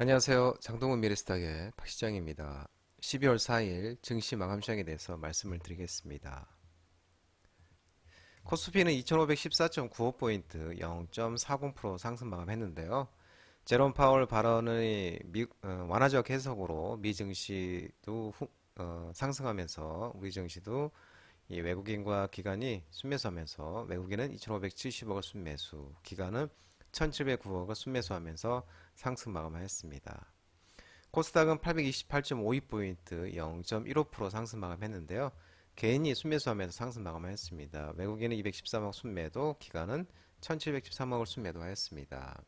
안녕하세요. 장동훈 미래스탁의 박시장입니다. 12월 4일 증시 마감 시장에 대해서 말씀을 드리겠습니다. 코스피는 2514.95포인트 0.40% 상승 마감했는데요. 제롬 파월 발언의 완화적 해석으로 미 증시도 상승하면서 우리 증시도 이 외국인과 기관이 순매수하면서 외국인은 2,570억을 순매수, 기관은 1,709억을 순매수하면서 상승 마감하였습니다. 코스닥은 828.52포인트 0.15% 상승 마감했는데요. 개인이 순매수하면서 상승 마감하였습니다. 외국인은 213억 순매도, 기관은 1713억을 순매도하였습니다.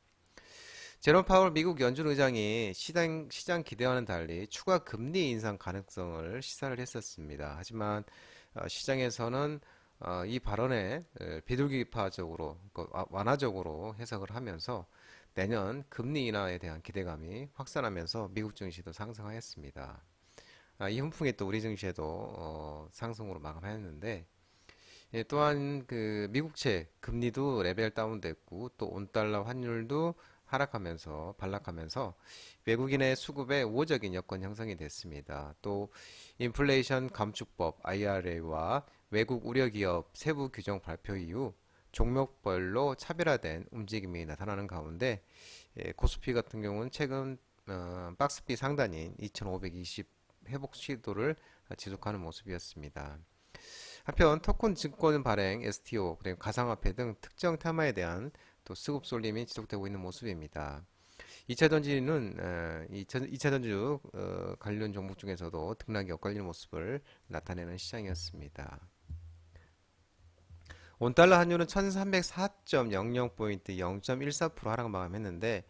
제롬 파월 미국 연준 의장이 시장 기대와는 달리 추가 금리 인상 가능성을 시사를 했었습니다. 하지만 시장에서는 이 발언에 비둘기파적으로 완화적으로 해석을 하면서 내년 금리 인하에 대한 기대감이 확산하면서 미국 증시도 상승하였습니다. 이 훈풍이 또 우리 증시에도 상승으로 마감하였는데, 또한 그 미국채 금리도 레벨 다운됐고 또 온달러 환율도 하락하면서 반락하면서 외국인의 수급에 우호적인 여건 형성이 됐습니다. 또 인플레이션 감축법 IRA와 외국 우려 기업 세부 규정 발표 이후 종목별로 차별화된 움직임이 나타나는 가운데 코스피 같은 경우는 최근 박스비 상단인 2520 회복 시도를 지속하는 모습이었습니다. 한편 토큰 증권 발행, STO, 그리고 가상화폐 등 특정 테마에 대한 또 수급 쏠림이 지속되고 있는 모습입니다. 2차 전지는 2차 전주 관련 종목 중에서도 등락이 엇갈리는 모습을 나타내는 시장이었습니다. 원달러 환율은 1304.00포인트 0.14% 하락 마감했는데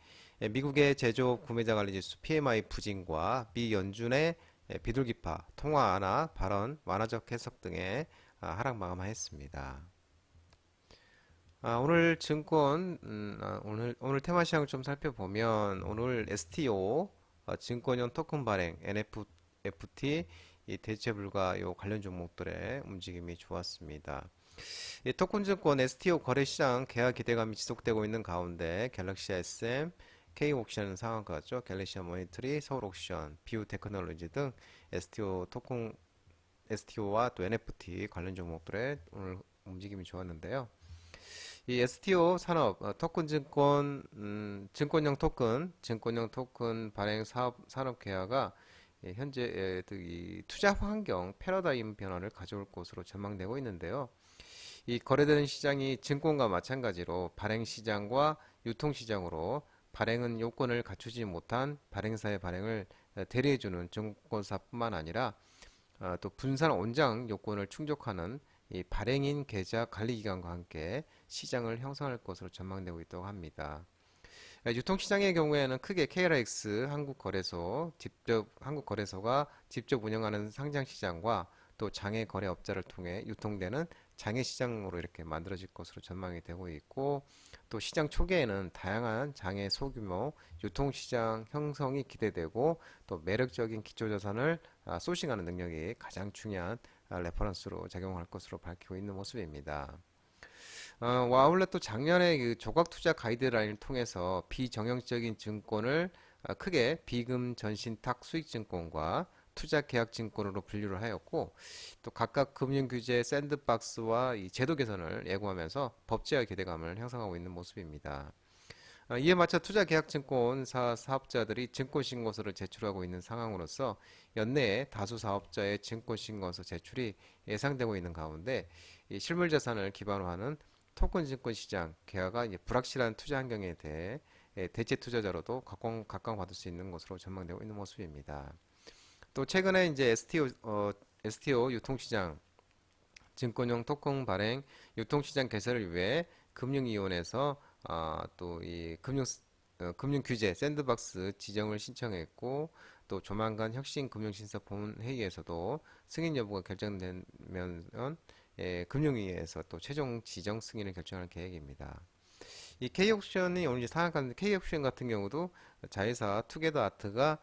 미국의 제조업 구매자 관리 지수 PMI 부진과 미 연준의 비둘기파 통화 완화 발언 완화적 해석 등의 하락 마감하였습니다. 오늘 증권 오늘 테마 시장을 좀 살펴보면 오늘 STO 증권형 토큰 발행 NFT 이 대체 불가 요 관련 종목들의 움직임이 좋았습니다. 이 토큰 증권 STO 거래 시장 개화 기대감이 지속되고 있는 가운데 갤럭시 SM, K옥션 상한가죠. 갤럭시 모니터리, 서울옥션, 비우테크놀로지 등 STO 토큰 STO와 또 NFT 관련 종목들의 오늘 움직임이 좋았는데요. 이 STO 산업, 토큰 증권, 증권형 토큰 발행 사업, 산업 계약가 현재 이 투자 환경 패러다임 변화를 가져올 것으로 전망되고 있는데요. 이 거래되는 시장이 증권과 마찬가지로 발행 시장과 유통 시장으로 발행은 요건을 갖추지 못한 발행사의 발행을 대리해주는 증권사뿐만 아니라 또 분산 원장 요건을 충족하는 이 발행인 계좌 관리기관과 함께 시장을 형성할 것으로 전망되고 있다고 합니다. 유통시장의 경우에는 크게 KRX 한국거래소가 직접 운영하는 상장시장과 또 장외거래업자를 통해 유통되는 장외시장으로 이렇게 만들어질 것으로 전망이 되고 있고 또 시장 초기에는 다양한 장외 소규모 유통시장 형성이 기대되고 또 매력적인 기초자산을 소싱하는 능력이 가장 중요한 레퍼런스로 작용할 것으로 밝히고 있는 모습입니다. 아울렛 또 작년에 그 조각 투자 가이드라인을 통해서 비정형적인 증권을 크게 비금 전신탁 수익 증권과 투자 계약 증권으로 분류를 하였고 또 각각 금융 규제 샌드박스와 이 제도 개선을 예고하면서 법제화 기대감을 형성하고 있는 모습입니다. 이에 맞춰 투자계약증권사 사업자들이 증권신고서를 제출하고 있는 상황으로서 연내에 다수 사업자의 증권신고서 제출이 예상되고 있는 가운데 이 실물자산을 기반으로 하는 토큰 증권 시장 개화가 이제 불확실한 투자 환경에 대해 대체 투자자로도 각광받을 수 있는 것으로 전망되고 있는 모습입니다. 또 최근에 이제 STO 유통시장 증권용 토큰 발행 유통시장 개설을 위해 금융위원회에서 또 이 금융 규제 샌드박스 지정을 신청했고 또 조만간 혁신금융신사 본회의에서도 승인 여부가 결정되면 금융위에서 또 최종 지정 승인을 결정할 계획입니다. 이 K옵션이 오늘 상한가인데 K옵션 같은 경우도 자회사 투게더 아트가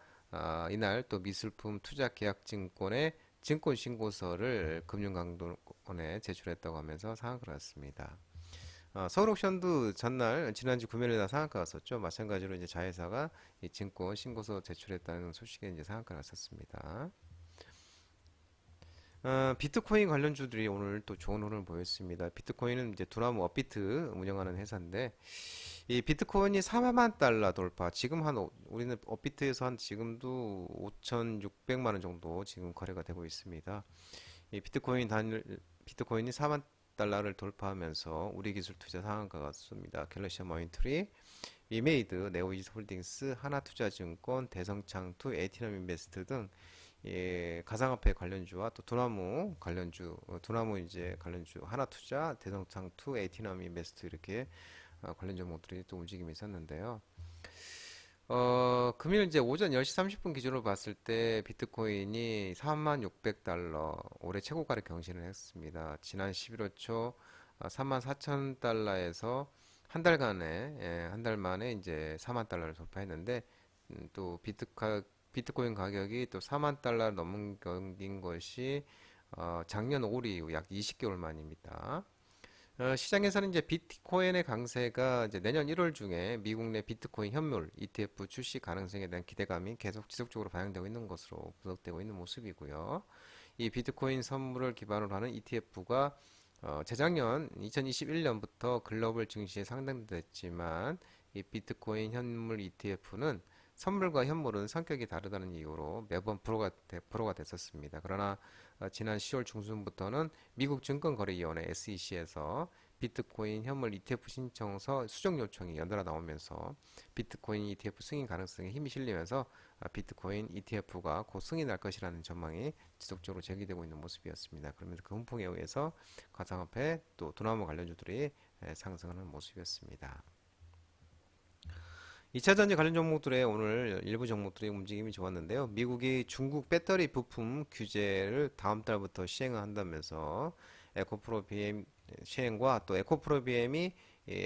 이날 또 미술품 투자계약증권의 증권 신고서를 금융감독원에 제출했다고 하면서 상한가를 했습니다. 서울옥션도 전날 지난주 금요일에 다 상한가 갔었죠. 마찬가지로 이제 자회사가 이 증권 신고서 제출했다는 소식에 이제 상한가 났었습니다. 비트코인 관련주들이 오늘 또 좋은 흐름을 보였습니다. 비트코인은 이제 두나무 업비트 운영하는 회사인데 이 비트코인이 4만 달러 돌파. 지금 우리는 업비트에서 한 지금도 5,600만 원 정도 지금 거래가 되고 있습니다. 이 비트코인이 4만 달러를 돌파하면서 우리 기술 투자 상한가 같습니다. 갤럭시 머니터리, 위메이드, 네오이지 홀딩스, 하나투자증권, 대성창투, 에이티넘 인베스트 등 가상화폐 관련주와 또 두나무 관련주, 두나무 이제 관련주, 하나투자, 대성창투, 에이티넘 인베스트 이렇게 관련 종목들이 또 움직임이 있었는데요. 금일 이제 오전 10시 30분 기준으로 봤을 때 비트코인이 46,600달러 올해 최고가를 경신을 했습니다. 지난 11월 초 34,000달러에서 한 달간에 한 달 만에 이제 4만 달러를 돌파했는데 또 비트코인 가격이 또 4만 달러 넘긴 것이 작년 5월 이후 약 20개월 만입니다. 시장에서는 이제 비트코인의 강세가 이제 내년 1월 중에 미국 내 비트코인 현물 ETF 출시 가능성에 대한 기대감이 계속 지속적으로 반영되고 있는 것으로 분석되고 있는 모습이고요. 이 비트코인 선물을 기반으로 하는 ETF가 재작년 2021년부터 글로벌 증시에 상장됐지만 이 비트코인 현물 ETF는 선물과 현물은 성격이 다르다는 이유로 매번 불허가 됐었습니다. 그러나 지난 10월 중순부터는 미국 증권거래위원회 SEC에서 비트코인 현물 ETF 신청서 수정 요청이 연달아 나오면서 비트코인 ETF 승인 가능성에 힘이 실리면서 비트코인 ETF가 곧 승인할 것이라는 전망이 지속적으로 제기되고 있는 모습이었습니다. 그러면서 그 훈풍에 의해서 가상화폐 또 두나무 관련주들이 상승하는 모습이었습니다. 2차전지 관련 종목들의 오늘 일부 종목들의 움직임이 좋았는데요. 미국이 중국 배터리 부품 규제를 다음 달부터 시행을 한다면서 에코프로 BM 시행과 또 에코프로 BM이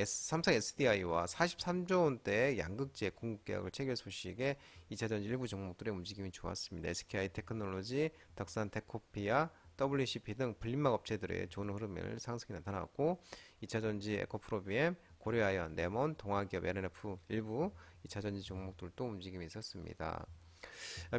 삼성 SDI와 43조 원대 양극재 공급 계약을 체결 소식에 2차전지 일부 종목들의 움직임이 좋았습니다. SKI 테크놀로지, 덕산 테코피아, WCP 등 블린막 업체들의 좋은 흐름을 상승이 나타났고 2차전지 에코프로 BM, 고려아연, 네몬, 동아기업, LNF 일부 2차전지 종목들도 움직임이 있었습니다.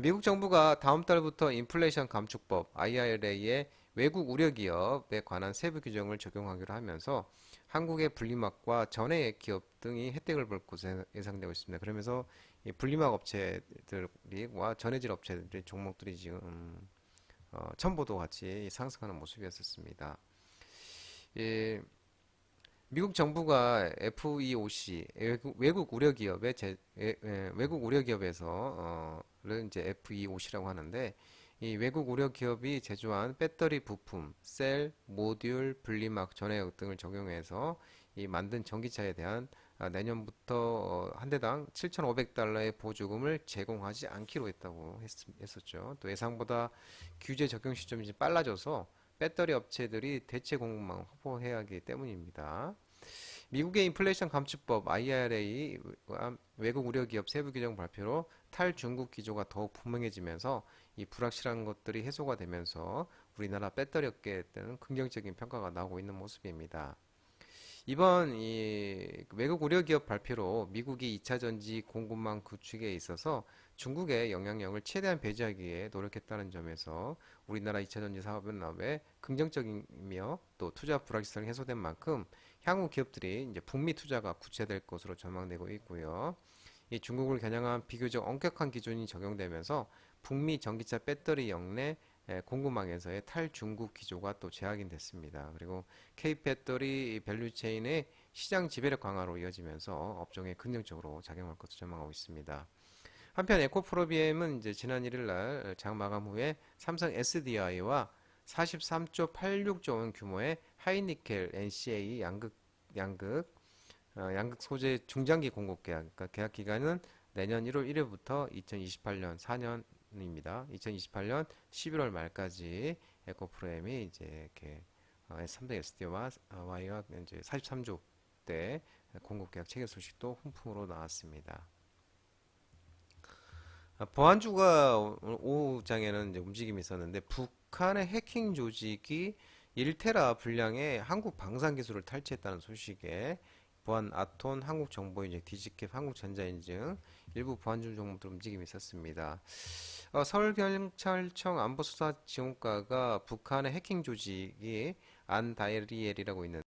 미국 정부가 다음 달부터 인플레이션 감축법 IRA에 외국 우려 기업에 관한 세부 규정을 적용하기로 하면서 한국의 분리막과 전해 기업 등이 혜택을 볼 것으로 예상되고 있습니다. 그러면서 이 분리막 업체들과 전해질 업체들의 종목들이 지금 첨보도 같이 상승하는 모습이었습니다. 예, 미국 정부가 FEOC 외국 우려 기업에서를 이제 FEOC라고 하는데 이 외국 우려 기업이 제조한 배터리 부품, 셀, 모듈, 분리막, 전해역 등을 적용해서 이 만든 전기차에 대한 내년부터 한 대당 7,500달러의 보조금을 제공하지 않기로 했었죠. 또 예상보다 규제 적용 시점이 빨라져서 배터리 업체들이 대체 공급망을 확보해야 하기 때문입니다. 미국의 인플레이션 감축법 IRA와 외국 우려 기업 세부 규정 발표로 탈중국 기조가 더욱 분명해지면서 이 불확실한 것들이 해소가 되면서 우리나라 배터리 업계에 대한 긍정적인 평가가 나오고 있는 모습입니다. 이번 이 외국 우려 기업 발표로 미국이 2차 전지 공급망 구축에 있어서 중국의 영향력을 최대한 배제하기 위해 노력했다는 점에서 우리나라 2차 전지 사업의 긍정적이며 또 투자 불확실성이 해소된 만큼 향후 기업들이 이제 북미 투자가 구체될 것으로 전망되고 있고요. 이 중국을 겨냥한 비교적 엄격한 기준이 적용되면서 북미 전기차 배터리 역내 공급망에서의 탈중국 기조가 또 재확인됐습니다. 그리고 K배터리 밸류체인의 시장 지배력 강화로 이어지면서 업종에 긍정적으로 작용할 것으로 전망하고 있습니다. 한편 에코프로비엠은 이제 지난 1일 날 장 마감 후에 삼성 SDI와 43조 86조 원 규모의 하이니켈 NCA 양극 소재 중장기 공급 계약, 그러니까 계약 기간은 내년 1월 1일부터 2028년 4년입니다. 2028년 11월 말까지 에코프로엠이 이제 이렇게 삼성 SD와 Y와 이제 43조 대 공급 계약 체결 소식도 훈풍으로 나왔습니다. 보안주가 오후장에는 이제 움직임이 있었는데 북한의 해킹 조직이 1테라 분량의 한국 방산 기술을 탈취했다는 소식에 보안 아톤, 한국정보인증, 디지캡, 한국전자인증 일부 보안중 정보들 움직임이 있었습니다. 서울경찰청 안보수사지원과가 북한의 해킹 조직이 안다이리엘이라고 있는